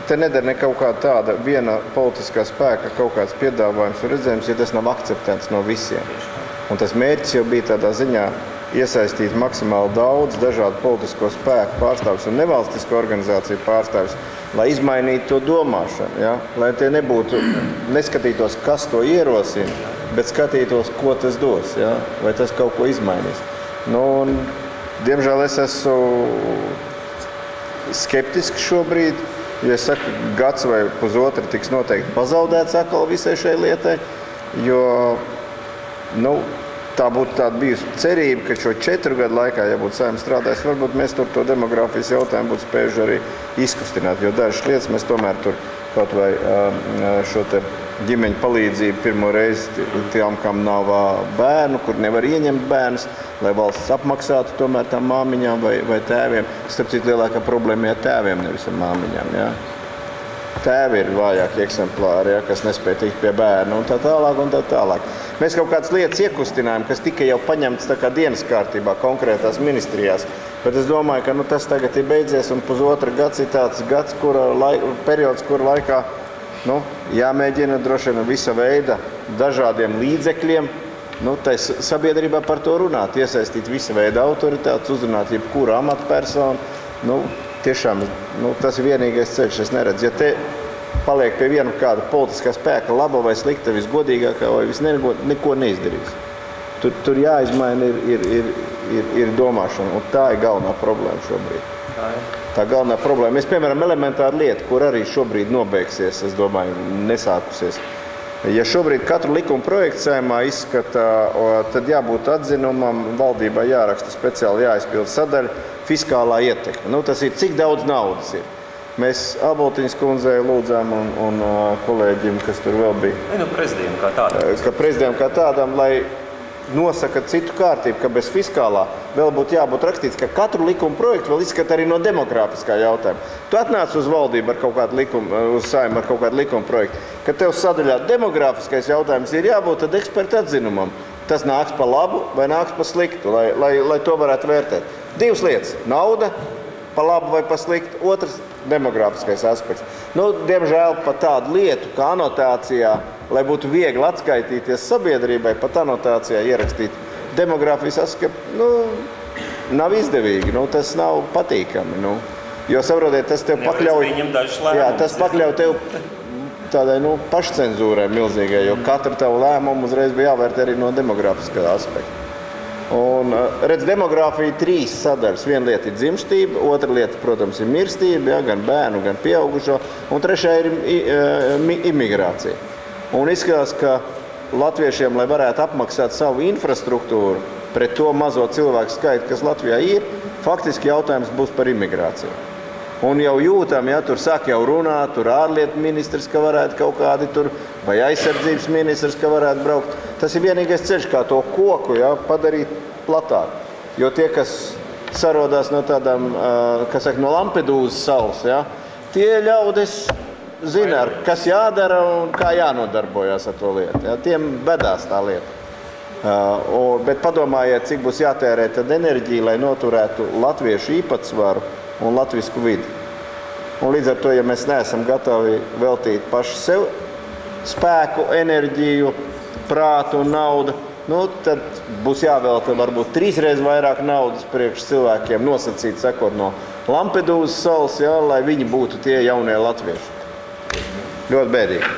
te nedara ne kaut kāda tāda viena politiskā spēka kaut kāds piedāvājums un redzējums, ja tas nav akceptēts no visiem. Un tas mērķis jau bija tādā ziņā iesaistīt maksimāli daudz dažādu politisko spēku pārstāvjus un nevalstisko organizāciju pārstāvjus, lai izmainītu to domāšanu, ja? Lai tie nebūtu, neskatītos, kas to ierosina, bet skatītos, ko tas dos, ja? Vai tas kaut ko izmainīs. Nu, un, diemžēl es esmu skeptisks šobrīd, jo es saku, gads vai pusotri tiks noteikti pazaudēts atkal visai šai lietai, jo, nu, tā būtu tāda bijusi cerība, ka šo 4 gadu laikā, ja būtu Saeima strādājis, varbūt mēs tur to demogrāfijas jautājumu būtu spējuši arī izkustināt, jo dažas lietas mēs tomēr tur kaut vai šo te ģimeņu palīdzību pirmo reizi tām, kam nav bērnu, kur nevar ieņemt bērnus, lai valsts apmaksātu tomēr tām māmiņām vai tēviem. Starp citu, lielākā problēma ir tēviem, nevis ar māmiņām. Ja? Tēvi ir vājāki eksemplāri, ja, kas nespēja tikt pie bērna un tā tālāk un tā tālāk. Mēs kaut kādas lietas iekustinājām, kas tika jau paņemtas tā kā dienas kārtībā konkrētās ministrijās, bet es domāju, ka tas tagad ir beidzies un pusotra gads ir tāds gads, periods, kura laikā jāmēģina droši vien visa veida dažādiem līdzekļiem, tai sabiedrībā par to runāt, iesaistīt visa veida autoritātes, uzrunāt jebkuru amatpersonu. Tiešām, tas ir vienīgais ceļš, es neredzu. Ja te paliek pie viena kāda politiskā spēka, laba vai slikta, visgodīgākā vai neko neizdarīs. Tur jāizmaina ir domāšana, un tā ir galvenā problēma šobrīd. Tā galvenā problēma. Es, piemēram, elementāra lieta, kur arī šobrīd nobeigsies, es domāju, nesākusies. Ja šobrīd katru likuma projektu Saeimā izskata, tad jābūt atzinumam, valdībā jāraksta speciāli jāizpilda sadaļa fiskālā ietekme. Tas ir, cik daudz naudas ir. Mēs Aboltiņas kundzei lūdzām un kolēģim, kas tur vēl bija. Prezidijam kā tādam, lai nosaka citu kārtību, ka bez fiskālā vēl būtu jābūt rakstīts, ka katru likuma projektu vēl izskata arī no demografiskā jautājuma. Tu atnāc uz valdību ar kaut kādu likumu, uz Saeimu ar kaut kādu likuma projektu, ka tev sadaļā demografiskais jautājums ir jābūt tad eksperta atzinumam. Tas nāks pa labu vai nāks pa sliktu, lai to varētu vērtēt. 2 lietas – nauda, pa labu vai pa sliktu, otrs – demografiskais aspekts. Diemžēl pa tādu lietu, kā anotācijā, lai būtu viegli atskaitīties sabiedrībai, pat anotācijā ierakstīt demografijas aspektu, nav izdevīgi, tas nav patīkami. Jo, saprotiet, tas tev pakļauj, tas pakļauj tev tādai pašcenzūrai milzīgai, jo katru tavu lēmumu uzreiz bija jāvērt arī no demografiskā aspekta. Un, redz, demogrāfija 3 sadaļas. Viena lieta ir dzimstība, otra lieta, protams, ir mirstība, gan bērnu, gan pieaugušo, un trešā ir imigrācija. Un izskatās, ka latviešiem, lai varētu apmaksāt savu infrastruktūru pret to mazo cilvēku skaitu, kas Latvijā ir, faktiski jautājums būs par imigrāciju. Un jau jūtam, ja tur sāk jau runāt, tur ārlietu ministrs, ka varētu kaut kādi tur, vai aizsardzības ministrs, ka varētu braukt. Tas ir vienīgais ceļš, kā to koku padarīt platāk. Jo tie, kas sarodās no tādām, no Lampedūzas salas, tie ļaudis zina, kas jādara un kā jānodarbojās ar to lietu. Tiem bedās tā lieta. Bet padomājiet, cik būs jātērē tad enerģija, lai noturētu latviešu īpatsvaru un latvisku vidi. Un līdz ar to, ja mēs neesam gatavi veltīt paši sev spēku, enerģiju, prātu un naudu, tad būs jāvelta varbūt 3 reizes vairāk naudas priekš cilvēkiem nosacīt, sekot no Lampedūzas salas, lai viņi būtu tie jaunie latvieši. Ļoti bēdīgi.